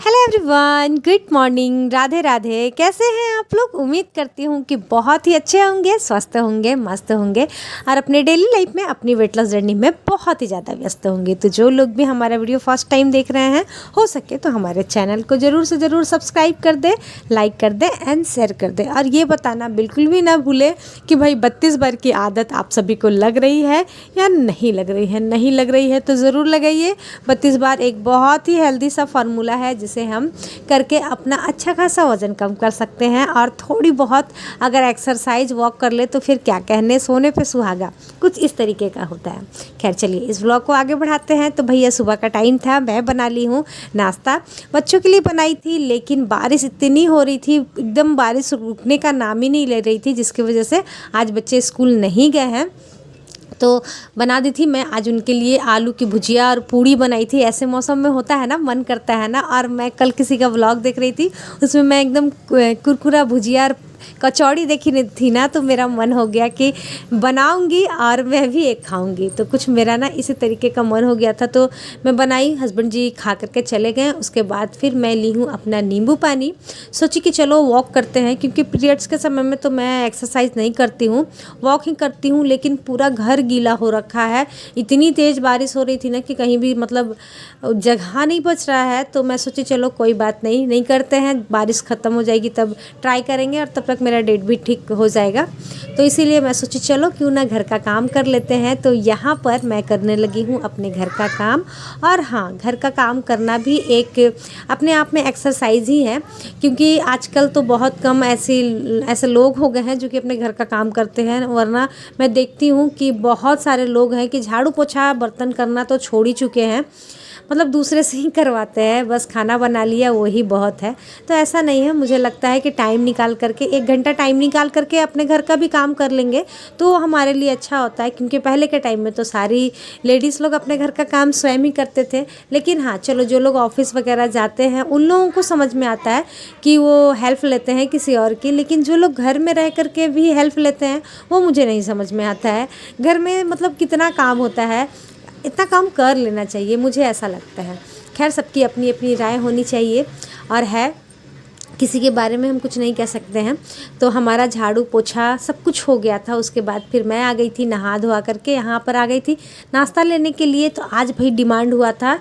Hello everyone, good morning, Radhe Radhe. कैसे हैं आप लोग? उम्मीद करती हूँ कि बहुत ही अच्छे होंगे, स्वस्थ होंगे, मस्त होंगे और अपने डेली लाइफ में अपनी वेट लॉस जर्नी में बहुत ही ज़्यादा व्यस्त होंगे। तो जो लोग भी हमारा वीडियो फर्स्ट टाइम देख रहे हैं, हो सके तो हमारे चैनल को ज़रूर से ज़रूर सब्सक्राइब कर दें, लाइक कर दें एंड शेयर कर दें। और ये बताना बिल्कुल भी ना भूलें कि भाई 32 बार की आदत आप सभी को लग रही है या नहीं लग रही है। नहीं लग रही है तो ज़रूर लगाइए। 32 बार एक बहुत ही हेल्दी सा फार्मूला है जिसे हम करके अपना अच्छा खासा वज़न कम कर सकते हैं। और थोड़ी बहुत अगर एक्सरसाइज वॉक कर ले तो फिर क्या कहने, सोने पे सुहागा, कुछ इस तरीके का होता है। खैर चलिए इस व्लॉग को आगे बढ़ाते हैं। तो भैया सुबह का टाइम था, मैं बना ली हूँ नाश्ता। बच्चों के लिए बनाई थी लेकिन बारिश इतनी हो रही थी, एकदम बारिश रुकने का नाम ही नहीं ले रही थी, जिसकी वजह से आज बच्चे स्कूल नहीं गए हैं। तो बना दी थी मैं आज उनके लिए आलू की भुजिया और पूड़ी बनाई थी। ऐसे मौसम में होता है ना, मन करता है ना। और मैं कल किसी का व्लॉग देख रही थी, उसमें मैं एकदम कुरकुरा भुजिया और कचौड़ी देखी नहीं थी ना, तो मेरा मन हो गया कि बनाऊंगी और मैं भी एक खाऊंगी। तो कुछ मेरा ना इसी तरीके का मन हो गया था, तो मैं बनाई, हस्बैंड जी खा करके चले गए। उसके बाद फिर मैं ली हूँ अपना नींबू पानी। सोची कि चलो वॉक करते हैं, क्योंकि पीरियड्स के समय में तो मैं एक्सरसाइज नहीं करती हूँ, वॉक ही करती हूँ। लेकिन पूरा घर गीला हो रखा है, इतनी तेज़ बारिश हो रही थी ना कि कहीं भी मतलब जगह नहीं बच रहा है। तो मैं सोची चलो कोई बात नहीं, नहीं करते हैं, बारिश ख़त्म हो जाएगी तब ट्राई करेंगे और तब तक मेरा डेट भी ठीक हो जाएगा। तो इसीलिए मैं सोची चलो क्यों ना घर का काम कर लेते हैं। तो यहाँ पर मैं करने लगी हूँ अपने घर का काम। और हाँ, घर का काम करना भी एक अपने आप में एक्सरसाइज ही है, क्योंकि आजकल तो बहुत कम ऐसे लोग हो गए हैं जो कि अपने घर का काम करते हैं। वरना मैं देखती हूँ कि बहुत सारे लोग हैं कि झाड़ू पोछा बर्तन करना तो छोड़ ही चुके हैं, मतलब दूसरे से ही करवाते हैं, बस खाना बना लिया वही बहुत है। तो ऐसा नहीं है, मुझे लगता है कि टाइम निकाल करके, 1 घंटा टाइम निकाल करके अपने घर का भी काम कर लेंगे तो हमारे लिए अच्छा होता है। क्योंकि पहले के टाइम में तो सारी लेडीज़ लोग अपने घर का काम स्वयं ही करते थे। लेकिन हाँ चलो, जो लोग ऑफिस वगैरह जाते हैं उन लोगों को समझ में आता है कि वो हेल्प लेते हैं किसी और की। लेकिन जो लोग घर में रह करके भी हेल्प लेते हैं वो मुझे नहीं समझ में आता है। घर में मतलब कितना काम होता है, इतना काम कर लेना चाहिए, मुझे ऐसा लगता है। खैर सबकी अपनी अपनी राय होनी चाहिए और है, किसी के बारे में हम कुछ नहीं कह सकते हैं। तो हमारा झाड़ू पोछा सब कुछ हो गया था। उसके बाद फिर मैं आ गई थी, नहा धोआ करके यहाँ पर आ गई थी नाश्ता लेने के लिए। तो आज भाई डिमांड हुआ था,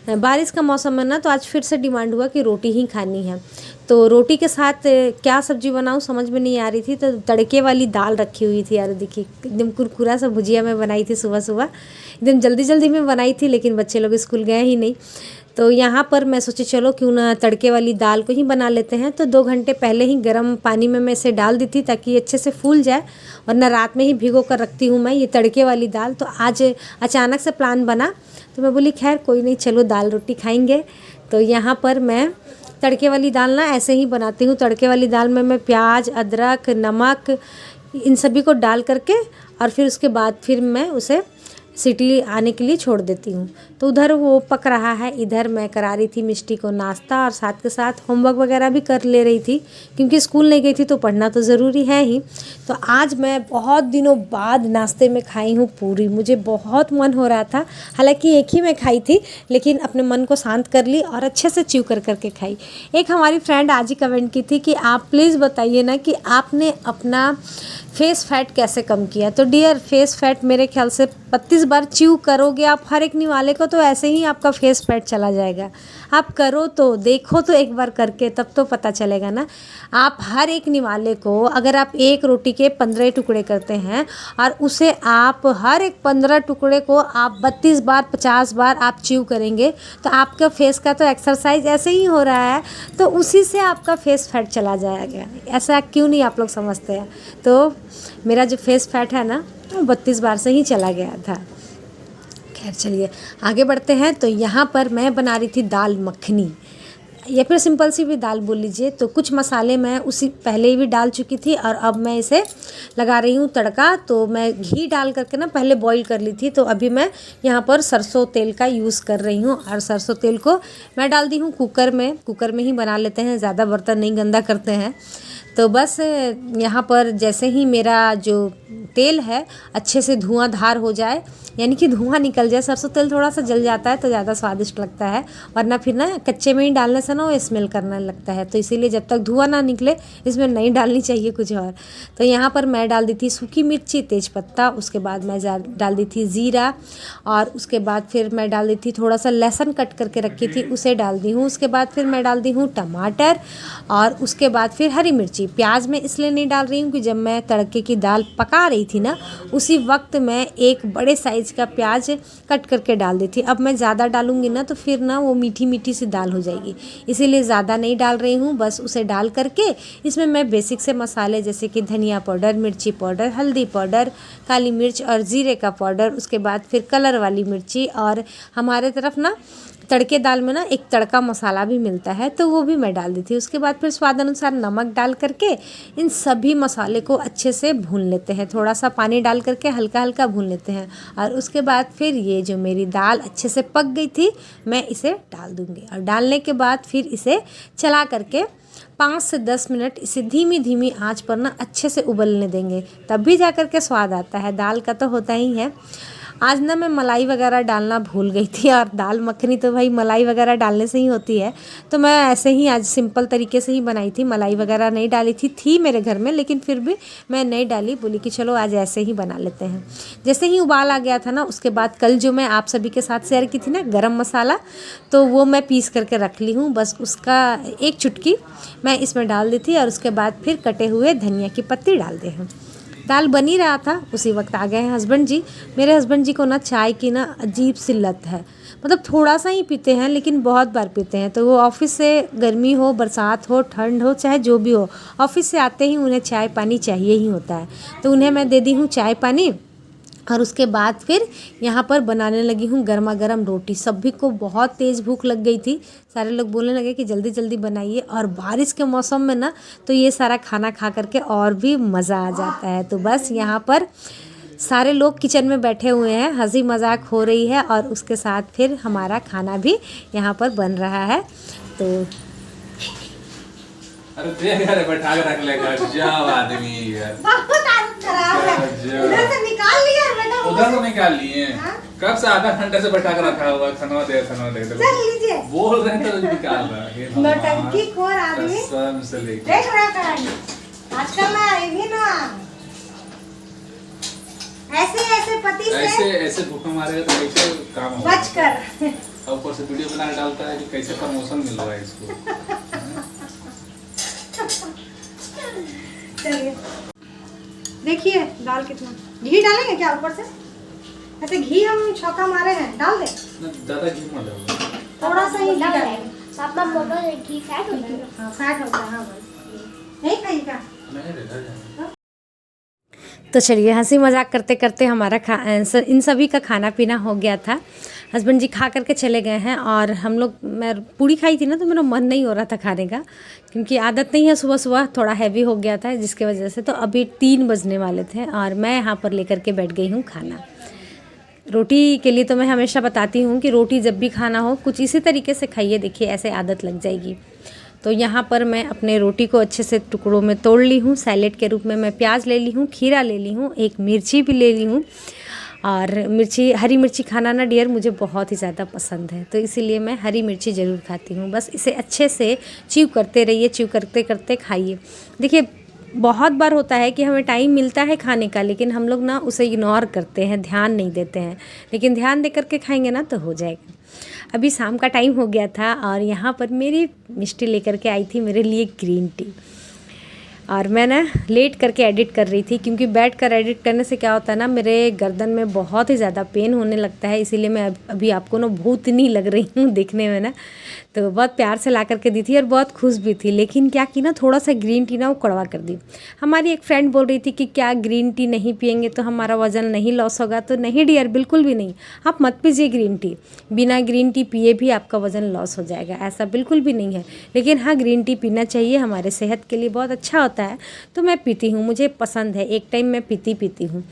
बारिश का मौसम है ना, तो आज फिर से डिमांड हुआ कि रोटी ही खानी है। तो रोटी के साथ क्या सब्जी बनाऊँ समझ में नहीं आ रही थी। तो तड़के वाली दाल रखी हुई थी, यार देखिए एकदम कुरकुरा सा भुजिया मैं बनाई थी सुबह सुबह, एकदम जल्दी जल्दी में बनाई थी, लेकिन बच्चे लोग स्कूल गए ही नहीं। तो यहाँ पर मैं सोची चलो क्यों ना तड़के वाली दाल को ही बना लेते हैं। तो 2 घंटे पहले ही गर्म पानी में मैं इसे डाल दी थी ताकि ये अच्छे से फूल जाए, वरना रात में ही भिगो कर रखती हूँ मैं ये तड़के वाली दाल। तो आज अचानक से प्लान बना तो मैं बोली खैर कोई नहीं, चलो दाल रोटी खाएंगे। तो यहाँ पर मैं तड़के वाली दाल ना ऐसे ही बनाती हूँ। तड़के वाली दाल में मैं प्याज, अदरक, नमक इन सभी को डाल करके और फिर उसके बाद फिर मैं उसे सीटी आने के लिए छोड़ देती हूँ। तो उधर वो पक रहा है, इधर मैं करा रही थी मिष्टी को नाश्ता और साथ के साथ होमवर्क वगैरह भी कर ले रही थी, क्योंकि स्कूल नहीं गई थी तो पढ़ना तो ज़रूरी है ही। तो आज मैं बहुत दिनों बाद नाश्ते में खाई हूँ पूरी, मुझे बहुत मन हो रहा था। हालांकि एक ही मैं खाई थी, लेकिन अपने मन को शांत कर ली और अच्छे से च्यू कर करके खाई। एक हमारी फ्रेंड आज ही कमेंट की थी कि आप प्लीज़ बताइए ना कि आपने अपना फेस फैट कैसे कम किया। तो डियर, फेस फैट मेरे ख्याल से 32 बार च्यू करोगे आप हर एक निवाले को तो ऐसे ही आपका फेस फैट चला जाएगा। आप करो तो देखो तो एक बार करके, तब तो पता चलेगा ना। आप हर एक निवाले को, अगर आप एक रोटी के 15 टुकड़े करते हैं और उसे आप हर एक 15 टुकड़े को आप 32 बार 50 बार आप च्यू करेंगे तो आपका फेस का तो एक्सरसाइज ऐसे ही हो रहा है, तो उसी से आपका फेस फैट चला जाएगा। ऐसा क्यों नहीं आप लोग समझते हैं? तो मेरा जो फेस फैट है ना, वो 32 बार से ही चला गया था। खैर चलिए आगे बढ़ते हैं। तो यहाँ पर मैं बना रही थी दाल मखनी, या फिर सिंपल सी भी दाल बोल लीजिए। तो कुछ मसाले मैं उसी पहले ही भी डाल चुकी थी और अब मैं इसे लगा रही हूँ तड़का। तो मैं घी डाल करके ना पहले बॉईल कर ली थी, तो अभी मैं यहाँ पर सरसों तेल का यूज़ कर रही हूँ। और सरसों तेल को मैं डाल दी हूँ कुकर में ही बना लेते हैं, ज़्यादा बर्तन नहीं गंदा करते हैं। तो बस यहाँ पर जैसे ही मेरा जो तेल है अच्छे से धुआंधार हो जाए, यानी कि धुआं निकल जाए, सरसों तेल थोड़ा सा जल जाता है तो ज़्यादा स्वादिष्ट लगता है, वरना फिर ना कच्चे में ही डालने से ना वो स्मेल करने लगता है। तो इसीलिए जब तक धुआं ना निकले इसमें नहीं डालनी चाहिए कुछ और। तो यहाँ पर मैं डाल दी थी सूखी मिर्ची, तेज़पत्ता, उसके बाद मैं डाल दी थी ज़ीरा, और उसके बाद फिर मैं डाल दी थी थोड़ा सा लहसुन कट करके रखी थी, उसे डाल दी हूँ। उसके बाद फिर मैं डाल दी हूँ टमाटर, और उसके बाद फिर हरी मिर्ची। प्याज मैं इसलिए नहीं डाल रही हूँ कि जब मैं तड़के की दाल पका रही थी ना, उसी वक्त मैं एक बड़े साइज़ का प्याज कट करके डाल दी थी। अब मैं ज़्यादा डालूँगी ना तो फिर ना वो मीठी मीठी सी दाल हो जाएगी, इसीलिए ज़्यादा नहीं डाल रही हूँ। बस उसे डाल करके इसमें मैं बेसिक से मसाले जैसे कि धनिया पाउडर, मिर्ची पाउडर, हल्दी पाउडर, काली मिर्च और ज़ीरे का पाउडर, उसके बाद फिर कलर वाली मिर्ची, और हमारे तरफ ना तड़के दाल में ना एक तड़का मसाला भी मिलता है तो वो भी मैं डाल दी थी। उसके बाद फिर स्वाद अनुसार नमक डाल करके इन सभी मसाले को अच्छे से भून लेते हैं, थोड़ा सा पानी डाल करके हल्का हल्का भून लेते हैं। और उसके बाद फिर ये जो मेरी दाल अच्छे से पक गई थी मैं इसे डाल दूँगी, और डालने के बाद फिर इसे चला करके 5 से 10 मिनट इसे धीमी धीमी आंच पर ना अच्छे से उबलने देंगे, तब भी जा कर के स्वाद आता है। दाल का तो होता ही है। आज ना मैं मलाई वगैरह डालना भूल गई थी, और दाल मखनी तो भाई मलाई वगैरह डालने से ही होती है, तो मैं ऐसे ही आज सिंपल तरीके से ही बनाई थी, मलाई वगैरह नहीं डाली थी मेरे घर में, लेकिन फिर भी मैं नहीं डाली, बोली कि चलो आज ऐसे ही बना लेते हैं। जैसे ही उबाल आ गया था ना, उसके बाद कल जो मैं आप सभी के साथ शेयर की थी ना गरम मसाला, तो वो मैं पीस करके रख ली हूँ, बस उसका एक चुटकी मैं इसमें डाल दी थी, और उसके बाद फिर कटे हुए धनिया की पत्ती डाल दी हैं। दाल बन ही रहा था, उसी वक्त आ गए हैं हस्बैंड जी। मेरे हस्बैंड जी को ना चाय की ना अजीब सी लत है, मतलब थोड़ा सा ही पीते हैं लेकिन बहुत बार पीते हैं। तो वो ऑफिस से, गर्मी हो, बरसात हो, ठंड हो, चाहे जो भी हो, ऑफिस से आते ही उन्हें चाय पानी चाहिए ही होता है। तो उन्हें मैं दे दी हूँ चाय पानी, और उसके बाद फिर यहाँ पर बनाने लगी हूँ गर्मा गर्म रोटी। सभी को बहुत तेज़ भूख लग गई थी, सारे लोग बोलने लगे कि जल्दी जल्दी बनाइए, और बारिश के मौसम में ना तो ये सारा खाना खा करके और भी मज़ा आ जाता है। तो बस यहाँ पर सारे लोग किचन में बैठे हुए हैं, हंसी मजाक हो रही है, और उसके साथ फिर हमारा खाना भी यहाँ पर बन रहा है। तो अरे देख अरे बैठा के रख लेगा जाओ आदमी यार, बहुत आदत खराब है। उधर से निकाल लिया बेटा, उधर से निकाल लिए। कब से आधा घंटे से बैठा के रखा हुआ, खाना दे चल लीजिए। बोल रहे हैं तो निकाल रहा है। नौटंकी खोर आदमी कसम से लेके देख रहा कहानी आजकल ना, ये भी ना ऐसे पति से ऐसे भूखा मारेगा तो कैसे काम होगा। बच कर और ऊपर से वीडियो बना के डालता है कि कैसे प्रमोशन मिल रहा है इसको। चलिए देखिए दाल कितना, घी डालेंगे क्या ऊपर से? ऐसे घी हम छौका मारे हैं, डाल दे ज्यादा घी मत डालो, थोड़ा सा ही डाल दे। पापा बोलो कि फैट होता है। हाँ फैट होता है। हाँ भाई नहीं खाइएगा। नहीं रे तो चलिए हंसी मजाक करते करते हमारा इन सभी का खाना पीना हो गया था। हस्बैंड जी खा करके चले गए हैं, और हम लोग, मैं पूड़ी खाई थी ना तो मेरा मन नहीं हो रहा था खाने का, क्योंकि आदत नहीं है, सुबह सुबह थोड़ा हैवी हो गया था जिसकी वजह से। तो अभी 3 बजने वाले थे और मैं यहाँ पर लेकर के बैठ गई हूँ खाना। रोटी के लिए तो मैं हमेशा बताती हूँ कि रोटी जब भी खाना हो कुछ इसी तरीके से खाइए, देखिए ऐसे आदत लग जाएगी। तो यहाँ पर मैं अपने रोटी को अच्छे से टुकड़ों में तोड़ ली हूँ। सैलेड के रूप में मैं प्याज ले ली हूँ, खीरा ले ली हूँ, एक मिर्ची भी ले ली हूँ। और हरी मिर्ची खाना ना डियर मुझे बहुत ही ज़्यादा पसंद है, तो इसीलिए मैं हरी मिर्ची ज़रूर खाती हूँ। बस इसे अच्छे से च्यू करते रहिए, च्यू करते करते खाइए। देखिए बहुत बार होता है कि हमें टाइम मिलता है खाने का, लेकिन हम लोग ना उसे इग्नोर करते हैं, ध्यान नहीं देते हैं। लेकिन ध्यान दे करके खाएंगे ना तो हो जाएगा। अभी शाम का टाइम हो गया था और यहाँ पर मेरी मिष्टी लेकर के आई थी मेरे लिए ग्रीन टी, और मैं ना लेट करके एडिट कर रही थी, क्योंकि बैठ कर एडिट करने से क्या होता है ना, मेरे गर्दन में बहुत ही ज़्यादा पेन होने लगता है। इसीलिए मैं अभी आपको ना भूतनी लग रही हूँ देखने में ना। तो बहुत प्यार से ला करके दी थी और बहुत खुश भी थी, लेकिन क्या कि ना थोड़ा सा ग्रीन टी ना वो कड़वा कर दी। हमारी एक फ्रेंड बोल रही थी कि क्या ग्रीन टी नहीं पियेंगे तो हमारा वज़न नहीं लॉस होगा? तो नहीं डियर, बिल्कुल भी नहीं। आप मत पीजिए ग्रीन टी, बिना ग्रीन टी पिए भी आपका वज़न लॉस हो जाएगा, ऐसा बिल्कुल भी नहीं है। लेकिन हाँ, ग्रीन टी पीना चाहिए, हमारे सेहत के लिए बहुत अच्छा होता है। तो मैं पीती हूँ, मुझे पसंद है, एक टाइम मैं पीती हूँ।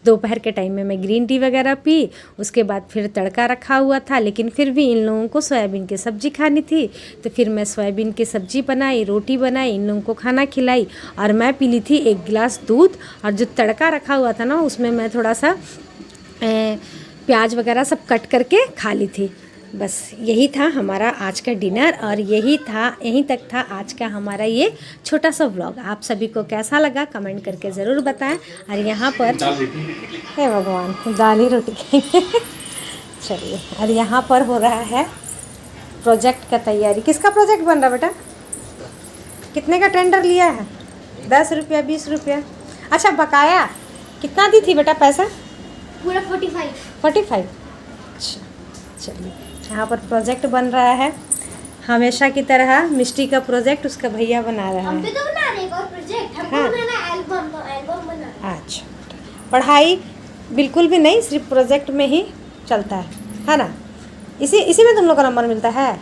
दोपहर के टाइम में मैं ग्रीन टी वगैरह पी। उसके बाद फिर तड़का रखा हुआ था, लेकिन फिर भी इन लोगों को सोयाबीन की सब्ज़ी खानी थी, तो फिर मैं सोयाबीन की सब्ज़ी बनाई, रोटी बनाई, इन लोगों को खाना खिलाई और मैं पी ली थी 1 गिलास दूध। और जो तड़का रखा हुआ था ना, उसमें मैं थोड़ा सा प्याज वगैरह सब कट करके खा ली थी। बस यही था हमारा आज का डिनर और यहीं तक था आज का हमारा ये छोटा सा व्लॉग। आप सभी को कैसा लगा कमेंट करके ज़रूर बताएं। और यहाँ पर हे भगवान, दाल ही रोटी खाएंगे। चलिए, और यहाँ पर हो रहा है प्रोजेक्ट का तैयारी। किसका प्रोजेक्ट बन रहा बेटा? कितने का टेंडर लिया है? 10 रुपया 20 रुपया? अच्छा, बकाया कितना दी थी बेटा पैसा? पूरा 45। 45। अच्छा, चलिए, यहाँ पर प्रोजेक्ट बन रहा है हमेशा की तरह। मिष्टी का प्रोजेक्ट उसका भैया बना रहा हम है। भी तो बना रहे हैं एक और प्रोजेक्ट। हमको हाँ। बनाना एल्बम बना। अच्छा, पढ़ाई बिल्कुल भी नहीं, सिर्फ प्रोजेक्ट में ही चलता है ना? इसी में तुम लोग का नंबर मिलता है।